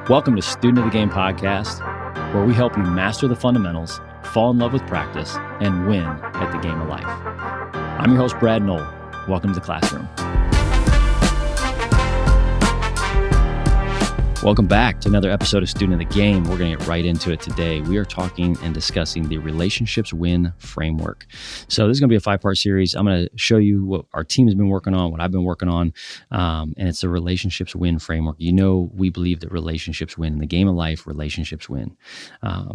Welcome to Student of the Game podcast, where we help you master the fundamentals, fall in love with practice, and win at the game of life. I'm your host, Brad Noll. Welcome to the classroom. Welcome back to another episode of Student of the Game. We're going to get right into it today. We are talking and discussing the Relationships Win framework. So this is going to be a 5-part series. I'm going to show you what our team has been working on, what I've been working on, and it's the Relationships Win framework. You know, we believe that relationships win. In the game of life, relationships win.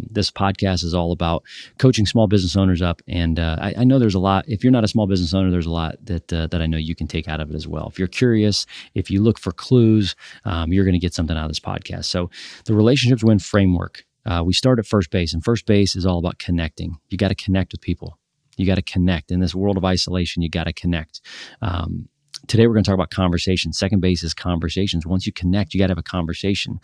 This podcast is all about coaching small business owners up, and I know there's a lot. If you're not a small business owner, there's a lot that I know you can take out of it as well. If you're curious, if you look for clues, you're going to get something out of this podcast. So the Relationships Win framework, we start at first base, and first base is all about connecting. You got to connect with people. You got to connect. In this world of isolation, you got to connect. Today, we're going to talk about conversations. Second base is conversations. Once you connect, you got to have a conversation.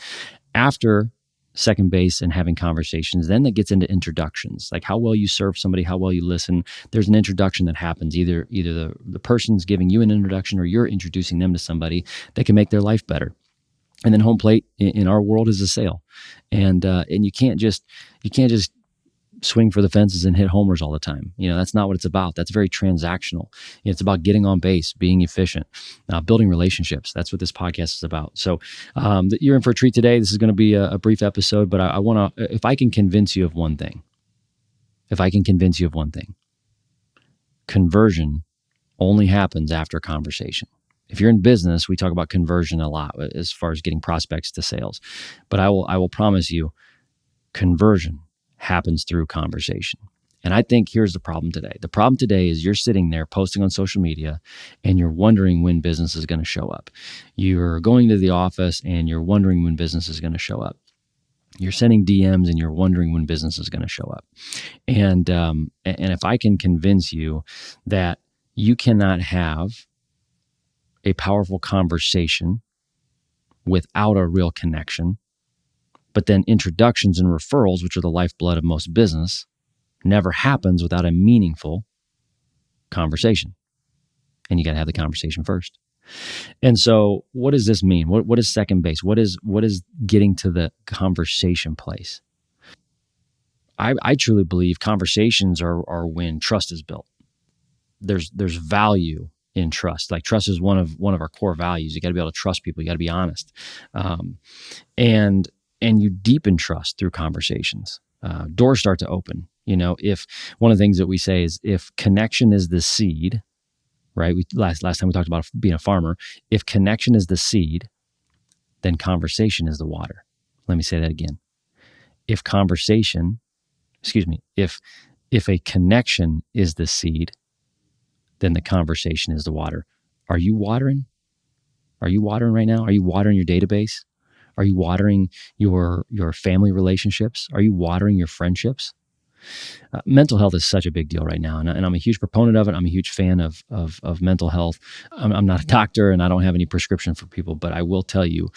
After second base and having conversations, then that gets into introductions, like how well you serve somebody, how well you listen. There's an introduction that happens. Either the person's giving you an introduction or you're introducing them to somebody that can make their life better. And then home plate in our world is a sale, and you can't just swing for the fences and hit homers all the time. You know, that's not what it's about. That's very transactional. It's about getting on base, being efficient, building relationships. That's what this podcast is about. So you're in for a treat today. This is going to be a brief episode, but I want to, if I can convince you of one thing, conversion only happens after conversation. If you're in business, we talk about conversion a lot as far as getting prospects to sales. But I will promise you, conversion happens through conversation. And I think here's the problem today. The problem today is you're sitting there posting on social media and you're wondering when business is going to show up. You're going to the office and you're wondering when business is going to show up. You're sending DMs and you're wondering when business is going to show up. And if I can convince you that you cannot have a powerful conversation without a real connection, but then introductions and referrals, which are the lifeblood of most business, never happens without a meaningful conversation. And you got to have the conversation first. And so what does this mean? What is second base? What is getting to the conversation place? I truly believe conversations are when trust is built. There's value in trust. Like trust is one of our core values. You got to be able to trust people. You got to be honest. And you deepen trust through conversations. Doors start to open. You know, if one of the things that we say is if connection is the seed, right? Last time we talked about being a farmer. If connection is the seed, then conversation is the water. Let me say that again. If a connection is the seed, then the conversation is the water. Are you watering? Are you watering right now? Are you watering your database? Are you watering your family relationships? Are you watering your friendships? Mental health is such a big deal right now, and I'm a huge proponent of it. I'm a huge fan of mental health. I'm not a doctor, and I don't have any prescription for people, but I will tell you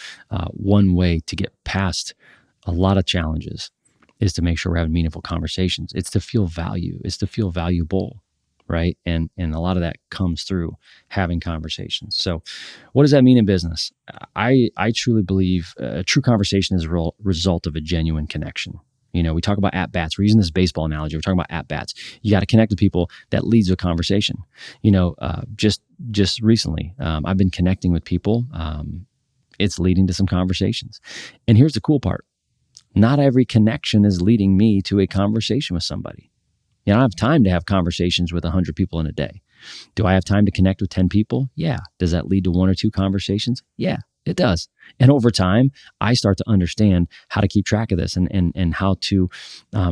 one way to get past a lot of challenges is to make sure we're having meaningful conversations. It's to feel value. It's to feel valuable. Right. And a lot of that comes through having conversations. So what does that mean in business? I truly believe a true conversation is a result of a genuine connection. You know, we talk about at-bats. We're using this baseball analogy. We're talking about at-bats. You got to connect with people. That leads to a conversation. You know, just recently, I've been connecting with people. It's leading to some conversations. And here's the cool part. Not every connection is leading me to a conversation with somebody. You know, I don't have time to have conversations with 100 people in a day. Do I have time to connect with 10 people? Yeah. Does that lead to 1 or 2 conversations? Yeah, it does. And over time, I start to understand how to keep track of this and how to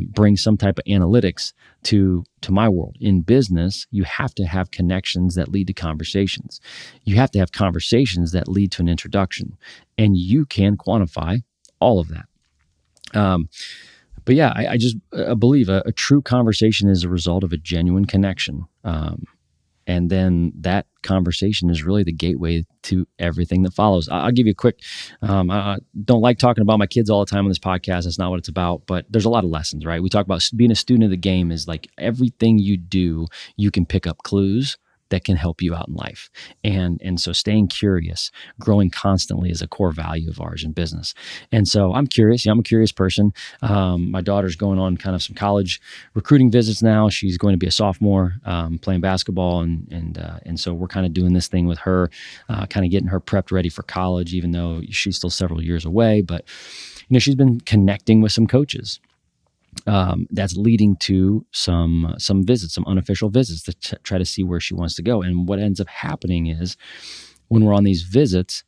bring some type of analytics to my world. In business, you have to have connections that lead to conversations. You have to have conversations that lead to an introduction. And you can quantify all of that. But yeah, I just believe a true conversation is a result of a genuine connection. And then that conversation is really the gateway to everything that follows. I'll give you a quick, I don't like talking about my kids all the time on this podcast. That's not what it's about, but there's a lot of lessons, right? We talk about being a student of the game is like everything you do, you can pick up clues that can help you out in life. And so staying curious, growing constantly is a core value of ours in business. And so I'm curious. I'm a curious person. My daughter's going on kind of some college recruiting visits now. She's going to be a sophomore, playing basketball. And so we're kind of doing this thing with her, kind of getting her prepped ready for college, even though she's still several years away. But, she's been connecting with some coaches. That's leading to some visits, some unofficial visits to try to see where she wants to go. And what ends up happening is when we're on these visits,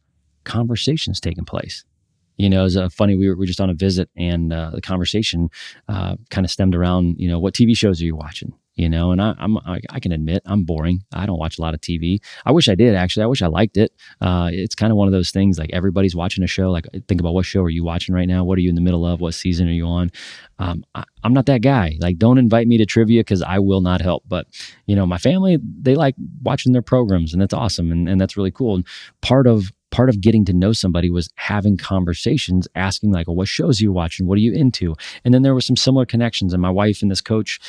conversations taking place. It's funny. We were just on a visit, and the conversation kind of stemmed around, what TV shows are you watching? And I can admit I'm boring. I don't watch a lot of TV. I wish I did, actually. I wish I liked it. It's kind of one of those things, like everybody's watching a show. Like, think about, what show are you watching right now? What are you in the middle of? What season are you on? I'm not that guy. Like, don't invite me to trivia because I will not help. But, my family, they like watching their programs, and that's awesome. And that's really cool. And part of getting to know somebody was having conversations, asking like, well, what shows are you watching? What are you into? And then there were some similar connections, and my wife and this coach,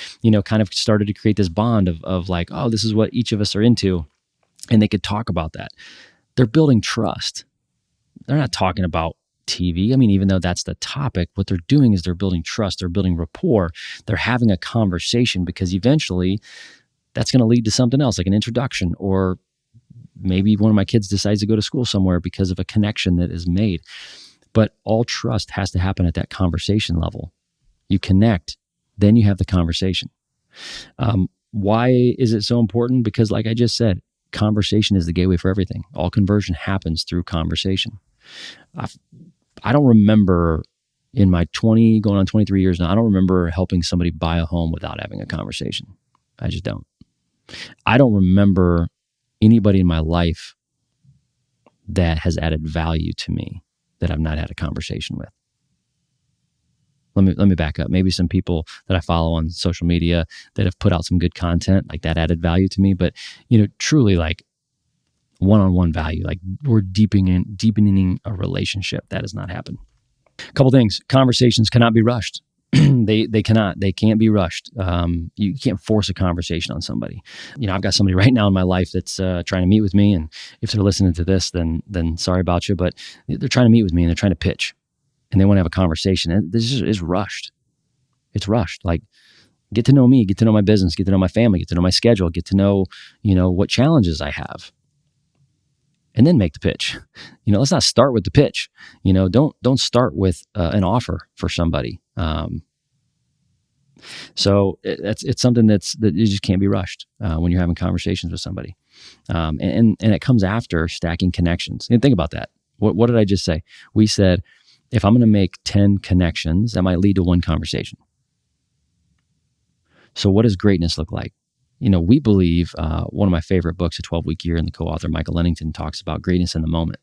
kind of started to create this bond of like, oh, this is what each of us are into. And they could talk about that. They're building trust. They're not talking about TV. I mean, even though that's the topic, what they're doing is they're building trust. They're building rapport. They're having a conversation, because eventually that's going to lead to something else, like an introduction, or maybe one of my kids decides to go to school somewhere because of a connection that is made. But all trust has to happen at that conversation level. You connect, then you have the conversation. Why is it so important? Because, like I just said, conversation is the gateway for everything. All conversion happens through conversation. I don't remember, in my going on 23 years now, I don't remember helping somebody buy a home without having a conversation. I just don't. I don't remember anybody in my life that has added value to me that I've not had a conversation with. Let me back up. Maybe some people that I follow on social media that have put out some good content, like that added value to me. But, truly, like, one-on-one value, like we're deepening a relationship, that has not happened. A couple things. Conversations cannot be rushed. They can't be rushed. You can't force a conversation on somebody. I've got somebody right now in my life that's trying to meet with me, and if they're listening to this, then sorry about you, but they're trying to meet with me, and they're trying to pitch, and they want to have a conversation. And this is rushed. It's rushed. Like, get to know me, get to know my business, get to know my family, get to know my schedule, get to know, what challenges I have, and then make the pitch. Let's not start with the pitch. Don't start with an offer for somebody. So it's something that you just can't be rushed when you're having conversations with somebody. And it comes after stacking connections. And think about that. What did I just say? We said, if I'm going to make 10 connections, that might lead to one conversation. So what does greatness look like? We believe, one of my favorite books, A 12-Week Year, and the co-author Michael Lennington talks about greatness in the moment.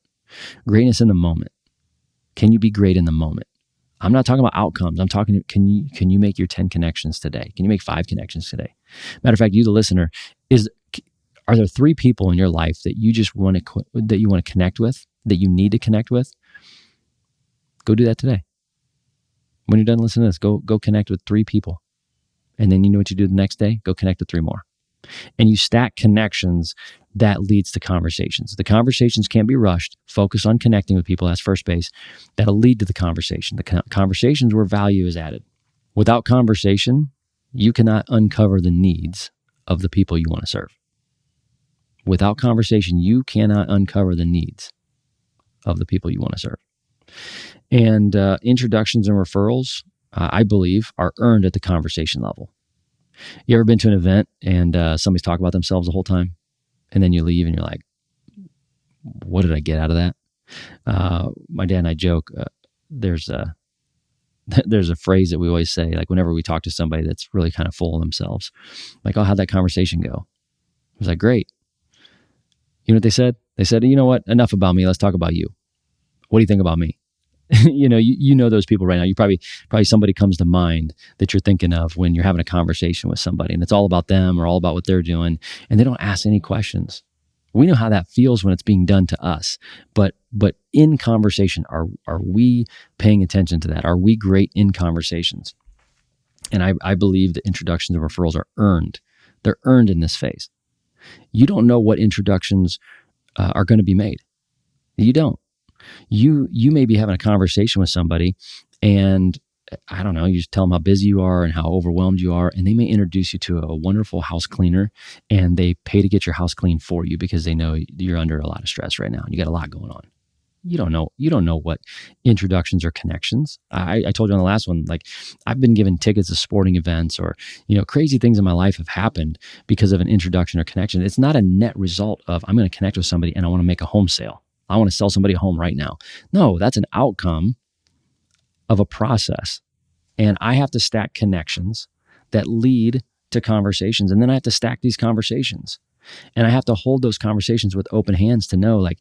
Greatness in the moment. Can you be great in the moment? I'm not talking about outcomes. I'm talking, can you make your 10 connections today? Can you make 5 connections today? Matter of fact, you, the listener, are there 3 people in your life that you just want to connect with, that you need to connect with? Go do that today. When you're done listening to this, go connect with 3 people. And then you know what you do the next day? Go connect with 3 more. And you stack connections, that leads to conversations. The conversations can't be rushed. Focus on connecting with people. That's first base. That'll lead to the conversation. The conversations where value is added. Without conversation, you cannot uncover the needs of the people you want to serve. Without conversation, you cannot uncover the needs of the people you want to serve. And introductions and referrals, I believe, are earned at the conversation level. You ever been to an event and somebody's talking about themselves the whole time, and then you leave and you're like, what did I get out of that? My dad and I joke, there's a phrase that we always say, like whenever we talk to somebody that's really kind of full of themselves, like, oh, how'd that conversation go? I was like, great. You know what they said? They said, you know what? Enough about me. Let's talk about you. What do you think about me? You know those people right now. You probably somebody comes to mind that you're thinking of when you're having a conversation with somebody, and it's all about them or all about what they're doing, and they don't ask any questions. We know how that feels when it's being done to us, but in conversation, are we paying attention to that? Are we great in conversations? And I believe that introductions and referrals are earned. They're earned in this phase. You don't know what introductions are going to be made. You don't. You may be having a conversation with somebody, and I don't know, you just tell them how busy you are and how overwhelmed you are, and they may introduce you to a wonderful house cleaner, and they pay to get your house clean for you because they know you're under a lot of stress right now and you got a lot going on. You don't know what introductions or connections. I told you on the last one, like I've been given tickets to sporting events, or crazy things in my life have happened because of an introduction or connection. It's not a net result of I'm going to connect with somebody and I want to make a home sale. I want to sell somebody a home right now. No, that's an outcome of a process. And I have to stack connections that lead to conversations. And then I have to stack these conversations. And I have to hold those conversations with open hands to know, like,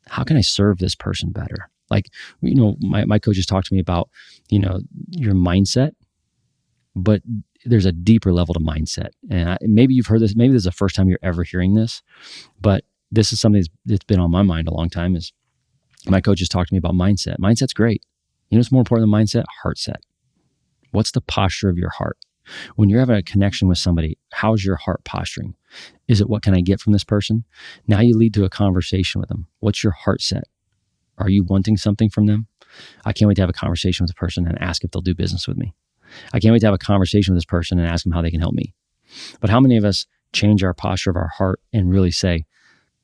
how can I serve this person better? Like, my coaches talk to me about, your mindset, but there's a deeper level to mindset. And maybe you've heard this, maybe this is the first time you're ever hearing this, but this is something that's been on my mind a long time. Is my coaches talk to me about mindset. Mindset's great. What's more important than mindset? Heartset. What's the posture of your heart? When you're having a connection with somebody, how's your heart posturing? Is it, what can I get from this person? Now you lead to a conversation with them. What's your heart set? Are you wanting something from them? I can't wait to have a conversation with a person and ask if they'll do business with me. I can't wait to have a conversation with this person and ask them how they can help me. But how many of us change our posture of our heart and really say,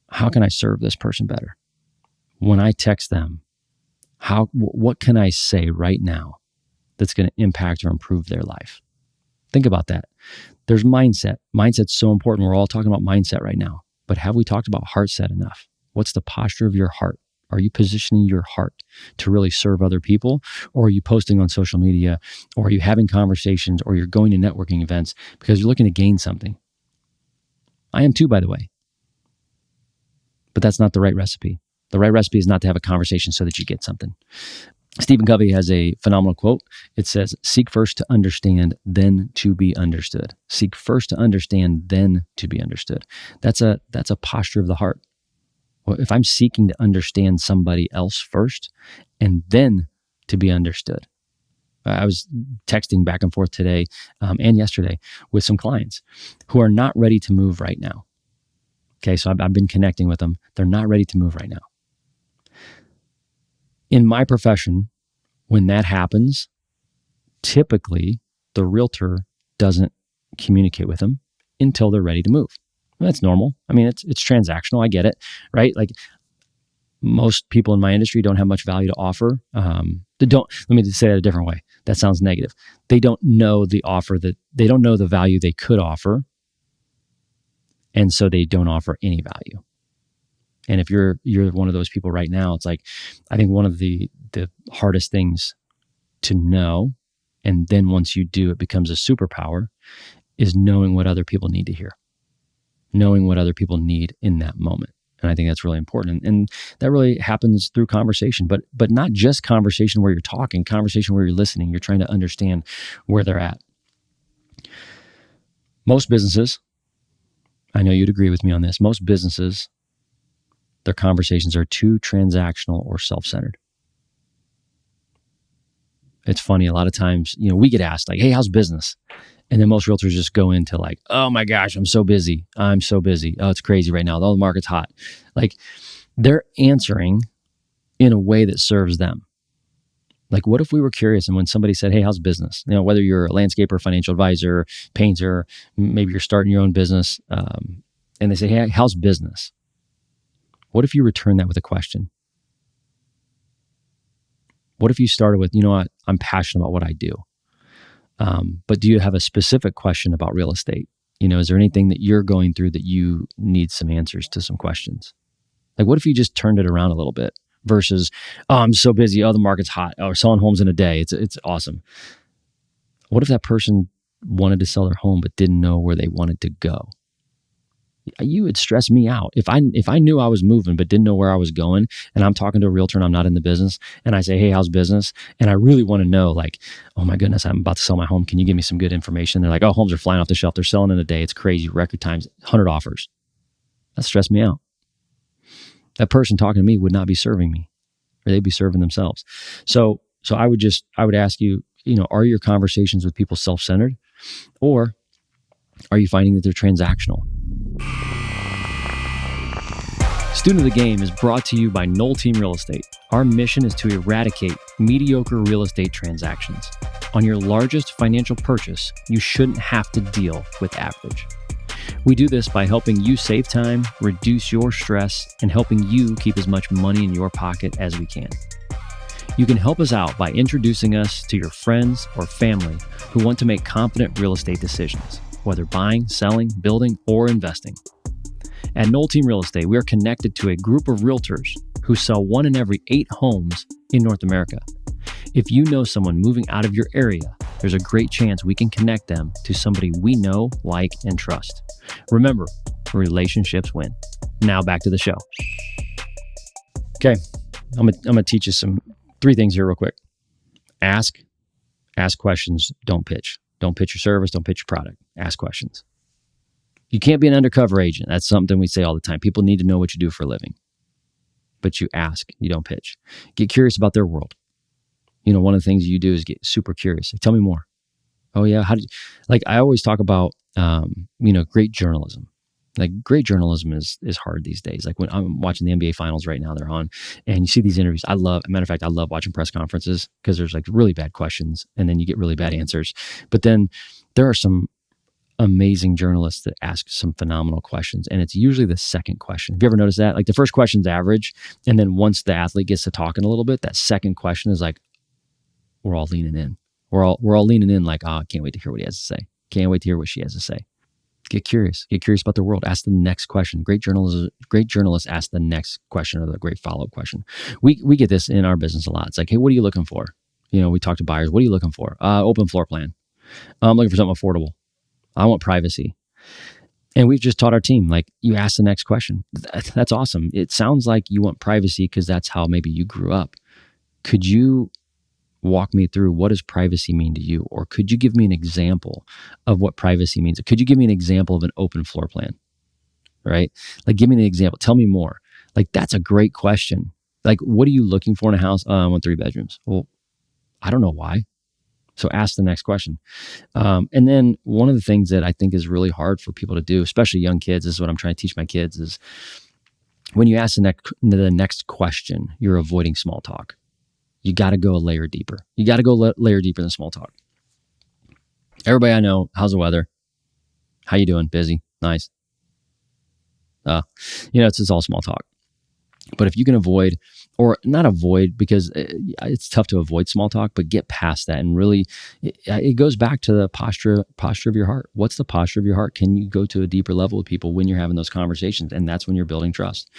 how can I serve this person better? When I text them, what can I say right now that's going to impact or improve their life? Think about that. There's mindset. Mindset's so important. We're all talking about mindset right now. But have we talked about heart set enough? What's the posture of your heart? Are you positioning your heart to really serve other people? Or are you posting on social media? Or are you having conversations? Or you're going to networking events because you're looking to gain something? I am too, by the way. But that's not the right recipe. The right recipe is not to have a conversation so that you get something. Stephen Covey has a phenomenal quote. It says, seek first to understand, then to be understood. Seek first to understand, then to be understood. That's a posture of the heart. Well, if I'm seeking to understand somebody else first and then to be understood. I was texting back and forth today and yesterday with some clients who are not ready to move right now. Okay, so I've been connecting with them. They're not ready to move right now. In my profession, when that happens, typically the realtor doesn't communicate with them until they're ready to move. That's normal. I mean, it's transactional. I get it, right? Like most people in my industry don't have much value to offer. Let me say that a different way. That sounds negative. They don't know the offer they don't know the value they could offer. And so they don't offer any value. And if you're one of those people right now, it's like, I think one of the hardest things to know, and then once you do, it becomes a superpower, is knowing what other people need to hear, knowing what other people need in that moment. And I think that's really important. And that really happens through conversation, but not just conversation where you're talking, conversation where you're listening. You're trying to understand where they're at. Most businesses, I know you'd agree with me on this, most businesses, their conversations are too transactional or self-centered. It's funny, a lot of times, we get asked like, hey, how's business? And then most realtors just go into like, oh my gosh, I'm so busy. Oh, it's crazy right now. The market's hot. Like they're answering in a way that serves them. Like, what if we were curious and when somebody said, hey, how's business? Whether you're a landscaper, financial advisor, painter, maybe you're starting your own business, and they say, hey, how's business? What if you return that with a question? What if you started with, what, I'm passionate about what I do. But do you have a specific question about real estate? Is there anything that you're going through that you need some answers to some questions? Like, what if you just turned it around a little bit versus, oh, I'm so busy. Oh, the market's hot. Oh, we're selling homes in a day. It's awesome. What if that person wanted to sell their home but didn't know where they wanted to go? You would stress me out. If I knew I was moving but didn't know where I was going, and I'm talking to a realtor and I'm not in the business, and I say, hey, how's business? And I really want to know, like, oh my goodness, I'm about to sell my home. Can you give me some good information? They're like, oh, homes are flying off the shelf. They're selling in a day. It's crazy. Record times, 100 offers. That stressed me out. That person talking to me would not be serving me, or they'd be serving themselves. So I would ask you, are your conversations with people self-centered, or are you finding that they're transactional? Student of the Game is brought to you by Noll Team Real Estate. Our mission is to eradicate mediocre real estate transactions. On your largest financial purchase, you shouldn't have to deal with average. We do this by helping you save time, reduce your stress, and helping you keep as much money in your pocket as we can. You can help us out by introducing us to your friends or family who want to make confident real estate decisions, whether buying, selling, building, or investing. At Noll Team Real Estate, we are connected to a group of realtors who sell 1 in every 8 homes in North America. If you know someone moving out of your area, there's a great chance we can connect them to somebody we know, like, and trust. Remember, relationships win. Now back to the show. Okay, I'm gonna teach you 3 things here real quick. Ask questions, don't pitch. Don't pitch your service, don't pitch your product. Ask questions. You can't be an undercover agent. That's something we say all the time. People need to know what you do for a living. But you ask, you don't pitch. Get curious about their world. One of the things you do is get super curious. Like, tell me more. Oh yeah, I always talk about, great journalism. Like, great journalism is hard these days. Like, when I'm watching the NBA finals right now, they're on, and you see these interviews. I love watching press conferences because there's like really bad questions and then you get really bad answers. But then there are some amazing journalists that ask some phenomenal questions. And it's usually the second question. Have you ever noticed that? Like, the first question's average. And then once the athlete gets to talking a little bit, that second question is like, we're all leaning in. We're all leaning in like, I can't wait to hear what he has to say. Can't wait to hear what she has to say. Get curious. Get curious about their world. Ask the next question. Great journalists ask the next question or the great follow-up question. We get this in our business a lot. It's like, hey, what are you looking for? We talk to buyers. What are you looking for? Open floor plan. I'm looking for something affordable. I want privacy. And we've just taught our team, like, you ask the next question. That's awesome. It sounds like you want privacy because that's how maybe you grew up. Could you walk me through, what does privacy mean to you? Or could you give me an example of what privacy means? Could you give me an example of an open floor plan? Right? Like, give me an example. Tell me more. Like, that's a great question. Like, what are you looking for in a house? I want 3 bedrooms. Well, I don't know why. So ask the next question. And then one of the things that I think is really hard for people to do, especially young kids, this is what I'm trying to teach my kids, is when you ask the next question, you're avoiding small talk. You got to go a layer deeper. You got to go layer deeper than small talk. Everybody I know, how's the weather? How you doing? Busy? Nice. It's all small talk. But if you can avoid, or not avoid, because it's tough to avoid small talk, but get past that and really, it goes back to the posture of your heart. What's the posture of your heart? Can you go to a deeper level with people when you're having those conversations? And that's when you're building trust.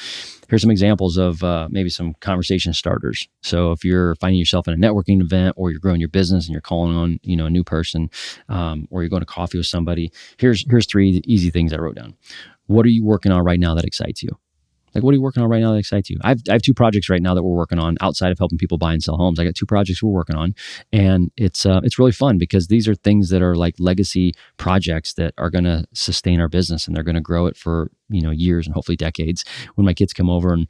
Here's some examples of maybe some conversation starters. So if you're finding yourself in a networking event, or you're growing your business and you're calling on a new person, or you're going to coffee with somebody, here's 3 easy things I wrote down. What are you working on right now that excites you? Like, what are you working on right now that excites you? I have 2 projects right now that we're working on outside of helping people buy and sell homes. I got 2 projects we're working on, and it's really fun because these are things that are like legacy projects that are going to sustain our business, and they're going to grow it for years and hopefully decades. When my kids come over and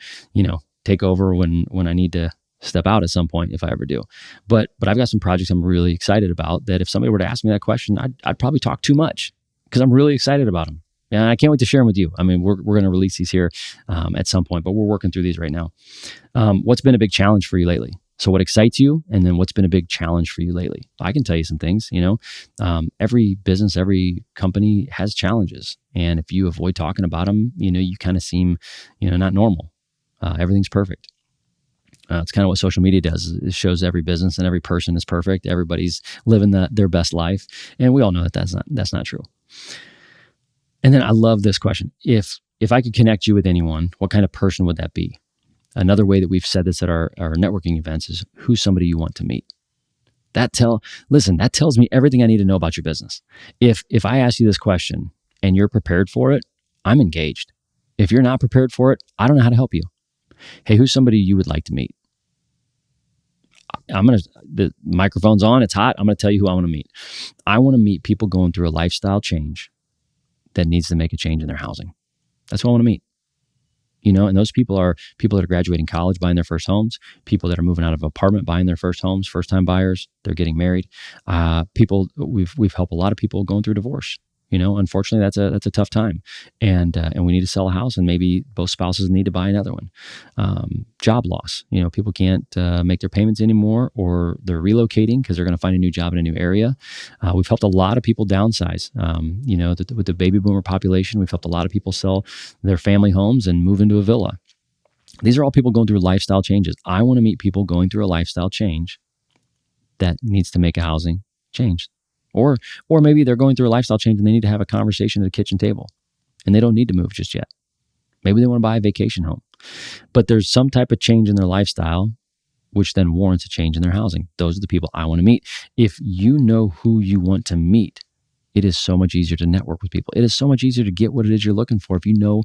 take over when I need to step out at some point, if I ever do. But I've got some projects I'm really excited about that if somebody were to ask me that question, I'd probably talk too much because I'm really excited about them. And I can't wait to share them with you. I mean, we're going to release these here at some point, but we're working through these right now. What's been a big challenge for you lately? So what excites you? And then what's been a big challenge for you lately? I can tell you some things, every business, every company has challenges. And if you avoid talking about them, you kind of seem, not normal. Everything's perfect. It's kind of what social media does. It shows every business and every person is perfect. Everybody's living their best life. And we all know that that's not true. And then I love this question. If I could connect you with anyone, what kind of person would that be? Another way that we've said this at our networking events is, who's somebody you want to meet? That tells me everything I need to know about your business. If I ask you this question and you're prepared for it, I'm engaged. If you're not prepared for it, I don't know how to help you. Hey, who's somebody you would like to meet? The microphone's on, it's hot. I'm going to tell you who I want to meet. I want to meet people going through a lifestyle change that needs to make a change in their housing. That's who I want to meet. And those people are people that are graduating college, buying their first homes, people that are moving out of apartment, buying their first homes, first-time buyers, they're getting married. We've helped a lot of people going through divorce. Unfortunately, that's a tough time, and we need to sell a house, and maybe both spouses need to buy another one. Job loss, people can't make their payments anymore, or they're relocating because they're going to find a new job in a new area. We've helped a lot of people downsize. With the baby boomer population, we've helped a lot of people sell their family homes and move into a villa. These are all people going through lifestyle changes. I want to meet people going through a lifestyle change that needs to make a housing change. Or maybe they're going through a lifestyle change and they need to have a conversation at the kitchen table and they don't need to move just yet. Maybe they want to buy a vacation home, but there's some type of change in their lifestyle, which then warrants a change in their housing. Those are the people I want to meet. If you know who you want to meet, it is so much easier to network with people. It is so much easier to get what it is you're looking for if you know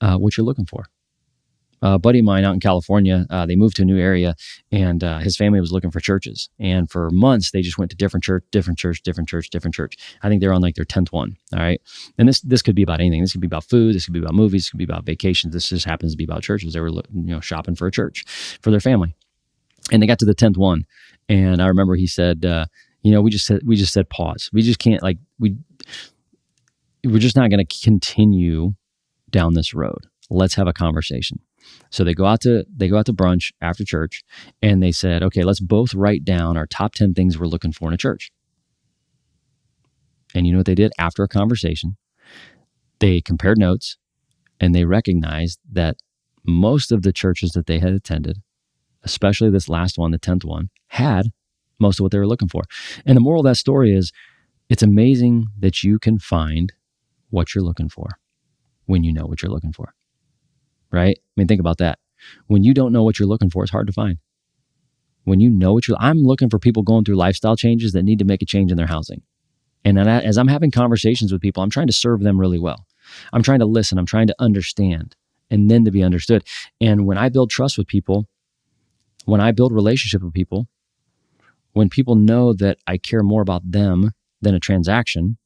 what you're looking for. A buddy of mine out in California, they moved to a new area, and his family was looking for churches. And for months, they just went to different church. I think they're on like their 10th one. All right. And this could be about anything. This could be about food. This could be about movies. This could be about vacations. This just happens to be about churches. They were shopping for a church for their family. And they got to the 10th one. And I remember he said, we just said pause. We just can't we're just not going to continue down this road. Let's have a conversation. So they go out to brunch after church, and they said, okay, let's both write down our top 10 things we're looking for in a church. And you know what they did after a conversation? They compared notes, and they recognized that most of the churches that they had attended, especially this last one, the 10th one, had most of what they were looking for. And the moral of that story is, it's amazing that you can find what you're looking for when you know what you're looking for. Right? I mean, think about that. When you don't know what you're looking for, it's hard to find. When you know I'm looking for people going through lifestyle changes that need to make a change in their housing. And then as I'm having conversations with people, I'm trying to serve them really well. I'm trying to listen. I'm trying to understand and then to be understood. And when I build trust with people, when I build relationship with people, when people know that I care more about them than a transaction,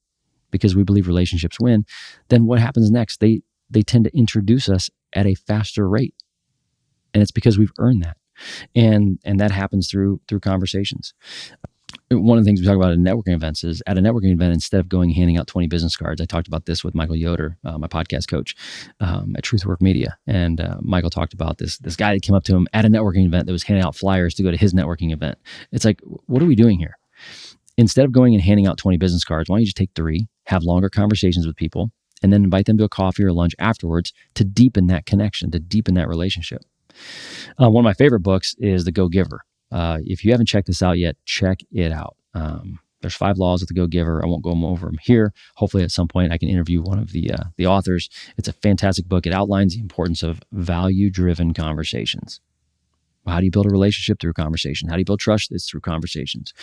because we believe relationships win, then what happens next? They tend to introduce us at a faster rate. And it's because we've earned that. And that happens through conversations. One of the things we talk about at networking events is, at a networking event, instead of going handing out 20 business cards, I talked about this with Michael Yoder, my podcast coach at Truthwork Media. And Michael talked about this guy that came up to him at a networking event that was handing out flyers to go to his networking event. It's like, what are we doing here? Instead of going and handing out 20 business cards, why don't you just take 3, have longer conversations with people, and then invite them to a coffee or lunch afterwards to deepen that connection, to deepen that relationship. One of my favorite books is The Go-Giver. If you haven't checked this out yet, check it out. There's 5 laws of the Go-Giver. I won't go over them here. Hopefully at some point I can interview one of the authors. It's a fantastic book. It outlines the importance of value-driven conversations. How do you build a relationship? Through conversation. How do you build trust? It's through conversations.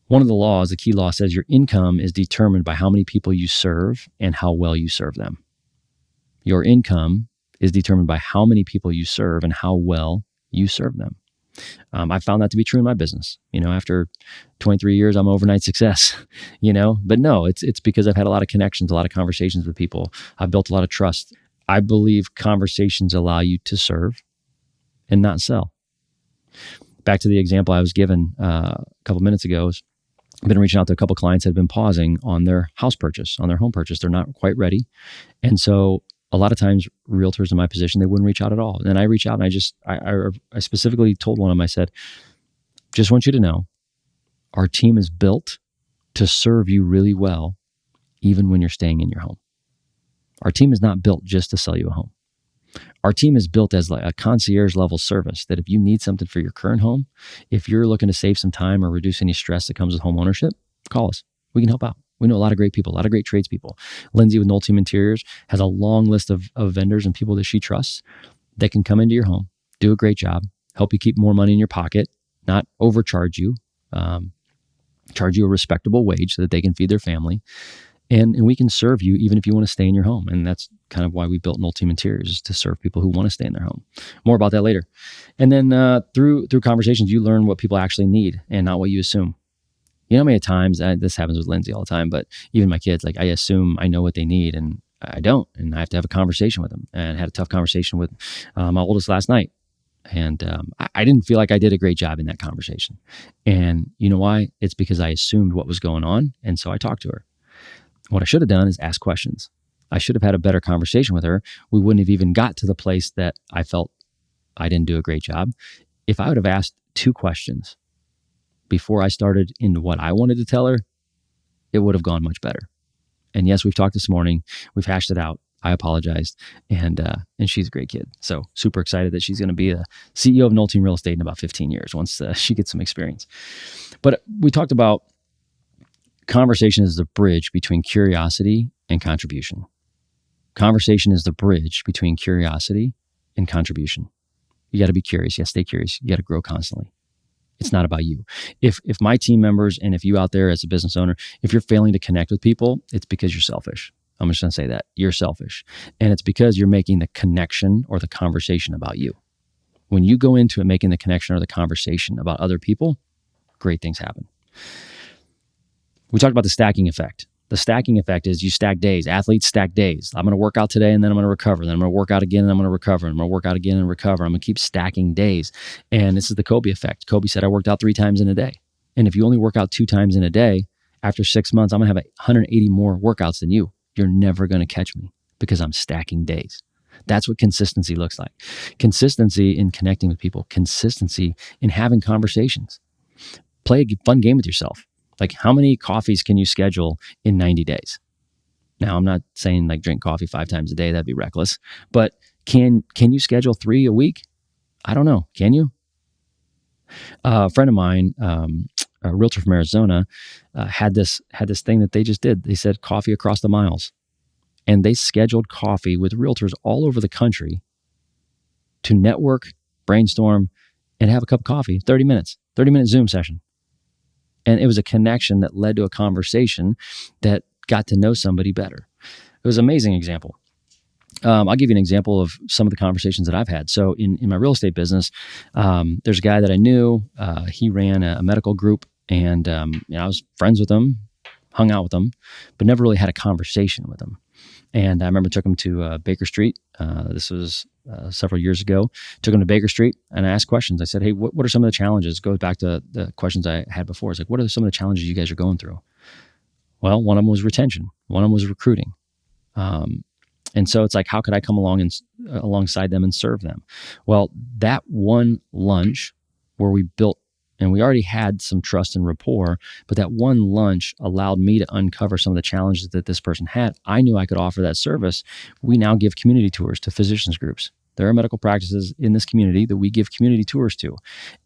One of the laws, the key law, says your income is determined by how many people you serve and how well you serve them. Your income is determined by how many people you serve and how well you serve them. I found that to be true in my business. After 23 years, I'm overnight success, but no, it's because I've had a lot of connections, a lot of conversations with people. I've built a lot of trust. I believe conversations allow you to serve and not sell. Back to the example I was given a couple minutes ago, I've been reaching out to a couple clients that have been pausing on their house purchase, on their home purchase. They're not quite ready. And so a lot of times realtors in my position, they wouldn't reach out at all. And then I reach out and I specifically told one of them, I said, just want you to know, our team is built to serve you really well, even when you're staying in your home. Our team is not built just to sell you a home. Our team is built as like a concierge level service that if you need something for your current home, if you're looking to save some time or reduce any stress that comes with home ownership, call us. We can help out. We know a lot of great people, a lot of great tradespeople. Lindsay with Noll Team Interiors has a long list of vendors and people that she trusts that can come into your home, do a great job, help you keep more money in your pocket, not overcharge you, charge you a respectable wage so that they can feed their family. And we can serve you even if you want to stay in your home. And that's kind of why we built Noll Team Interiors, is to serve people who want to stay in their home. More about that later. And then through conversations, you learn what people actually need and not what you assume. You know how many times, this happens with Lindsay all the time, but even my kids, like I assume I know what they need and I don't. And I have to have a conversation with them. And I had a tough conversation with my oldest last night. And I didn't feel like I did a great job in that conversation. And you know why? It's because I assumed what was going on. And so I talked to her. What I should have done is ask questions. I should have had a better conversation with her. We wouldn't have even got to the place that I felt I didn't do a great job. If I would have asked 2 questions before I started into what I wanted to tell her, it would have gone much better. And yes, we've talked this morning. We've hashed it out. I apologized. And she's a great kid. So super excited that she's going to be a CEO of Noll Team Real Estate in about 15 years once she gets some experience. But we talked about conversation is the bridge between curiosity and contribution. Conversation is the bridge between curiosity and contribution. You got to be curious. You got to stay curious. You got to grow constantly. It's not about you. If my team members and if you out there as a business owner, if you're failing to connect with people, it's because you're selfish. I'm just going to say that. You're selfish. And it's because you're making the connection or the conversation about you. When you go into it making the connection or the conversation about other people, great things happen. We talked about the stacking effect. The stacking effect is you stack days. Athletes stack days. I'm going to work out today and then I'm going to recover. Then I'm going to work out again and I'm going to recover. And I'm going to work out again and recover. I'm going to keep stacking days. And this is the Kobe effect. Kobe said, I worked out 3 times in a day. And if you only work out 2 times in a day, after 6 months, I'm going to have 180 more workouts than you. You're never going to catch me because I'm stacking days. That's what consistency looks like. Consistency in connecting with people. Consistency in having conversations. Play a fun game with yourself. Like, how many coffees can you schedule in 90 days? Now, I'm not saying like drink coffee 5 times a day. That'd be reckless. But can you schedule 3 a week? I don't know. Can you? A friend of mine, a realtor from Arizona, had this thing that they just did. They said coffee across the miles. And they scheduled coffee with realtors all over the country to network, brainstorm, and have a cup of coffee, 30-minute Zoom session. And it was a connection that led to a conversation that got to know somebody better. It was an amazing example. I'll give you an example of some of the conversations that I've had. So in my real estate business, there's a guy that I knew. He ran a medical group, and I was friends with him, hung out with him, but never really had a conversation with him. And I remember took him to Baker Street. This was several years ago. Took him to Baker Street and I asked questions. I said, hey, what are some of the challenges? Goes back to the questions I had before. It's like, what are some of the challenges you guys are going through? Well, one of them was retention. One of them was recruiting. And so it's like, how could I come along and alongside them and serve them? Well, that one lunch where we built, and we already had some trust and rapport, but that one lunch allowed me to uncover some of the challenges that this person had. I knew I could offer that service. We now give community tours to physicians groups. There are medical practices in this community that we give community tours to,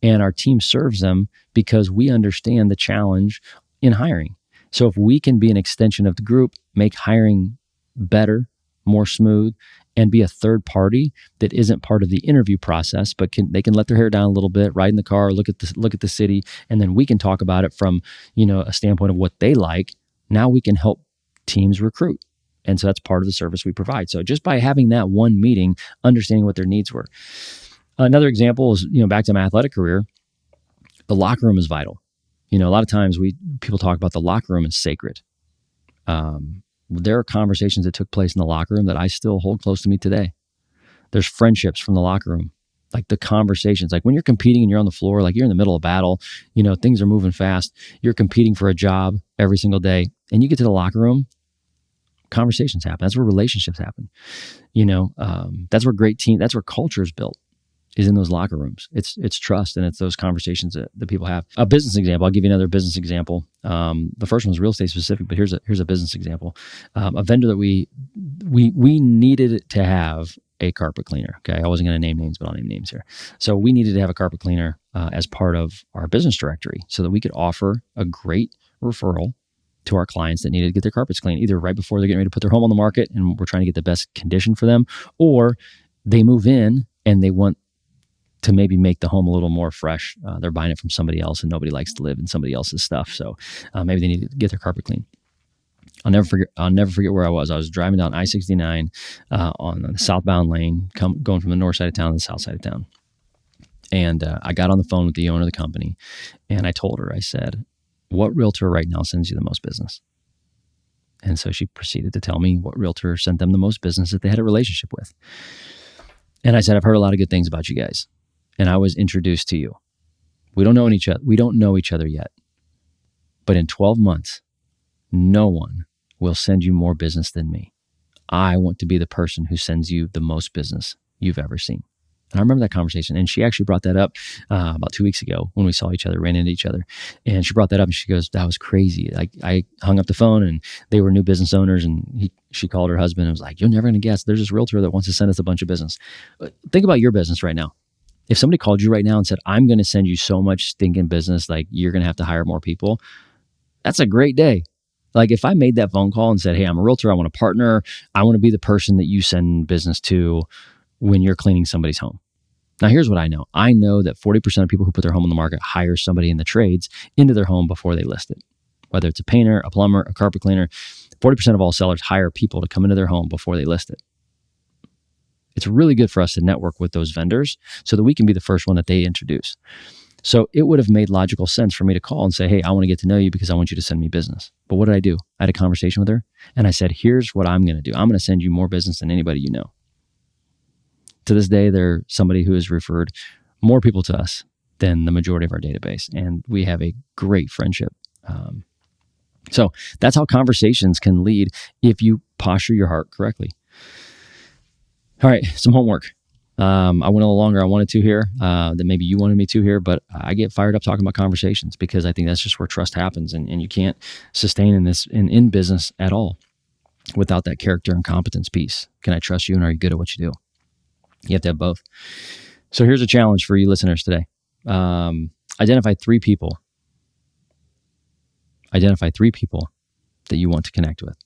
and our team serves them because we understand the challenge in hiring. So if we can be an extension of the group, make hiring better, more smooth, and be a third party that isn't part of the interview process, but they can let their hair down a little bit, ride in the car, look at the city, and then we can talk about it from, a standpoint of what they like. Now we can help teams recruit. And so that's part of the service we provide. So just by having that one meeting, understanding what their needs were. Another example is, back to my athletic career, the locker room is vital. A lot of times people talk about the locker room as sacred. There are conversations that took place in the locker room that I still hold close to me today. There's friendships from the locker room, like the conversations, like when you're competing and you're on the floor, like you're in the middle of battle, things are moving fast. You're competing for a job every single day, and you get to the locker room, conversations happen. That's where relationships happen. That's where that's where culture is built, is in those locker rooms. It's trust, and it's those conversations that people have. A business example, I'll give you another business example. The first one was real estate specific, but here's a business example. A vendor that we needed to have a carpet cleaner. Okay, I wasn't going to name names, but I'll name names here. So we needed to have a carpet cleaner as part of our business directory so that we could offer a great referral to our clients that needed to get their carpets cleaned, either right before they're getting ready to put their home on the market and we're trying to get the best condition for them, or they move in and they want to maybe make the home a little more fresh. They're buying it from somebody else and nobody likes to live in somebody else's stuff. So maybe they need to get their carpet clean. I'll never forget where I was. I was driving down I-69 on the southbound lane, going from the north side of town to the south side of town. And I got on the phone with the owner of the company and I told her, I said, what realtor right now sends you the most business? And so she proceeded to tell me what realtor sent them the most business that they had a relationship with. And I said, I've heard a lot of good things about you guys. And I was introduced to you. We don't know each other yet. But in 12 months, no one will send you more business than me. I want to be the person who sends you the most business you've ever seen. And I remember that conversation. And she actually brought that up about 2 weeks ago when we saw each other, ran into each other. And she brought that up and she goes, that was crazy. Like, I hung up the phone and they were new business owners. And she called her husband and was like, you're never going to guess. There's this realtor that wants to send us a bunch of business. Think about your business right now. If somebody called you right now and said, I'm going to send you so much stinking business, like you're going to have to hire more people, that's a great day. Like if I made that phone call and said, hey, I'm a realtor, I want to partner, I want to be the person that you send business to when you're cleaning somebody's home. Now, here's what I know. I know that 40% of people who put their home on the market hire somebody in the trades into their home before they list it. Whether it's a painter, a plumber, a carpet cleaner, 40% of all sellers hire people to come into their home before they list it. It's really good for us to network with those vendors so that we can be the first one that they introduce. So it would have made logical sense for me to call and say, hey, I want to get to know you because I want you to send me business. But what did I do? I had a conversation with her and I said, here's what I'm going to do. I'm going to send you more business than anybody you know. To this day, they're somebody who has referred more people to us than the majority of our database. And we have a great friendship. So that's how conversations can lead if you posture your heart correctly. All right, some homework. I went a little longer I wanted to here than maybe you wanted me to here, but I get fired up talking about conversations because I think that's just where trust happens, and you can't sustain in business at all without that character and competence piece. Can I trust you, and are you good at what you do? You have to have both. So here's a challenge for you listeners today. Identify three people. Identify three people that you want to connect with.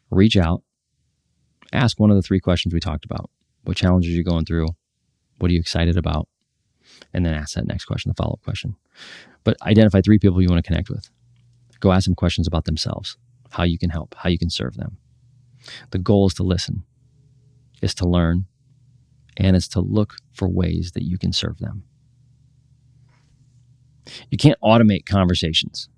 Reach out. Ask one of the three questions we talked about. What challenges are you going through? What are you excited about? And then ask that next question, the follow-up question. But identify three people you want to connect with. Go ask them questions about themselves, how you can help, how you can serve them. The goal is to listen, is to learn, and it's to look for ways that you can serve them. You can't automate conversations.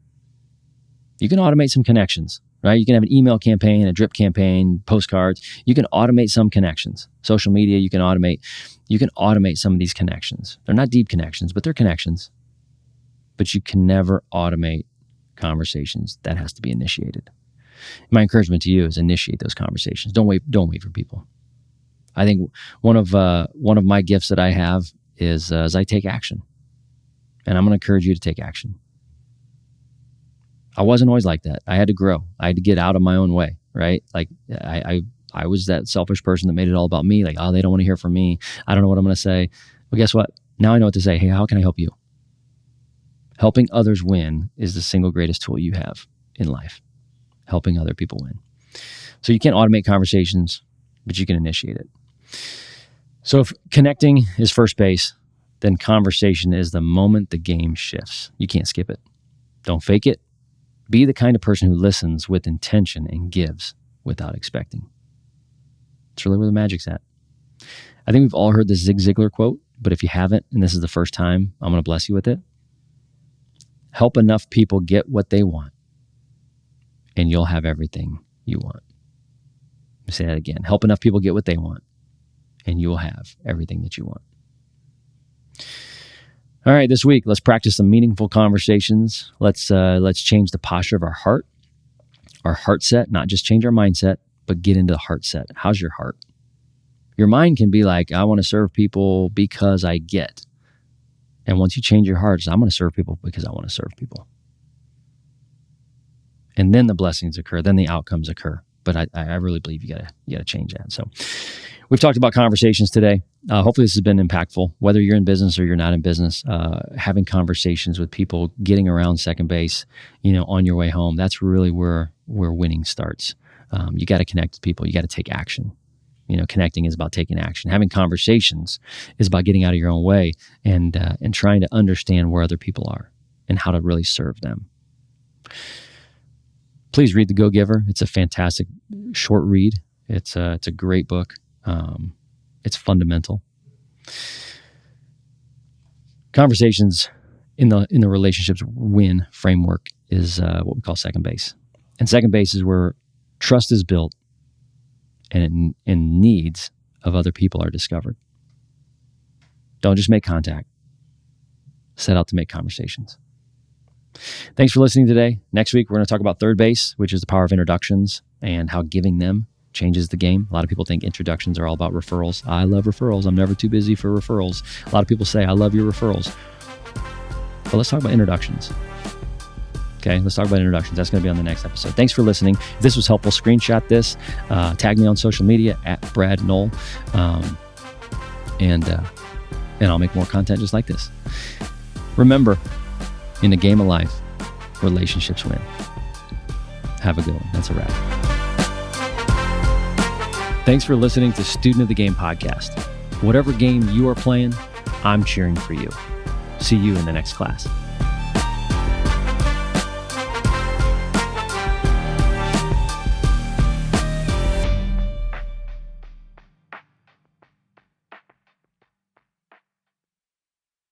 You can automate some connections, right? You can have an email campaign, a drip campaign, postcards. You can automate some connections. Social media, you can automate some of these connections. They're not deep connections, but they're connections. But you can never automate conversations. That has to be initiated. My encouragement to you is initiate those conversations. Don't wait for people. I think one of my gifts that I have is I take action. And I'm going to encourage you to take action. I wasn't always like that. I had to grow. I had to get out of my own way, right? Like I was that selfish person that made it all about me. Like, oh, they don't want to hear from me. I don't know what I'm going to say. Well, guess what? Now I know what to say. Hey, how can I help you? Helping others win is the single greatest tool you have in life. Helping other people win. So you can't automate conversations, but you can initiate it. So if connecting is first base, then conversation is the moment the game shifts. You can't skip it. Don't fake it. Be the kind of person who listens with intention and gives without expecting. It's really where the magic's at. I think we've all heard this Zig Ziglar quote, but if you haven't, and this is the first time, I'm going to bless you with it. Help enough people get what they want, and you'll have everything you want. Let me say that again. Help enough people get what they want, and you'll have everything that you want. All right, this week, let's practice some meaningful conversations. Let's change the posture of our heart set, not just change our mindset, but get into the heart set. How's your heart? Your mind can be like, I want to serve people because I get. And once you change your heart, I'm going to serve people because I want to serve people. And then the blessings occur, then the outcomes occur. But I really believe you gotta change that. So we've talked about conversations today. Hopefully this has been impactful. Whether you're in business or you're not in business, having conversations with people, getting around second base, on your way home, that's really where winning starts. You got to connect with people. You got to take action. Connecting is about taking action. Having conversations is about getting out of your own way and trying to understand where other people are and how to really serve them. Please read The Go-Giver. It's a fantastic short read. It's a great book. It's fundamental. Conversations in the relationships win framework is what we call second base. And second base is where trust is built and needs of other people are discovered. Don't just make contact. Set out to make conversations. Thanks for listening today. Next week, we're going to talk about third base, which is the power of introductions and how giving them changes the game. A lot of people think introductions are all about referrals. I love referrals. I'm never too busy for referrals. A lot of people say, I love your referrals. But let's talk about introductions. Okay, let's talk about introductions. That's going to be on the next episode. Thanks for listening. If this was helpful, screenshot this, tag me on social media at Brad Noll, and I'll make more content just like this. Remember, in the game of life, relationships win. Have a good one. That's a wrap. Thanks for listening to Student of the Game podcast. Whatever game you are playing, I'm cheering for you. See you in the next class.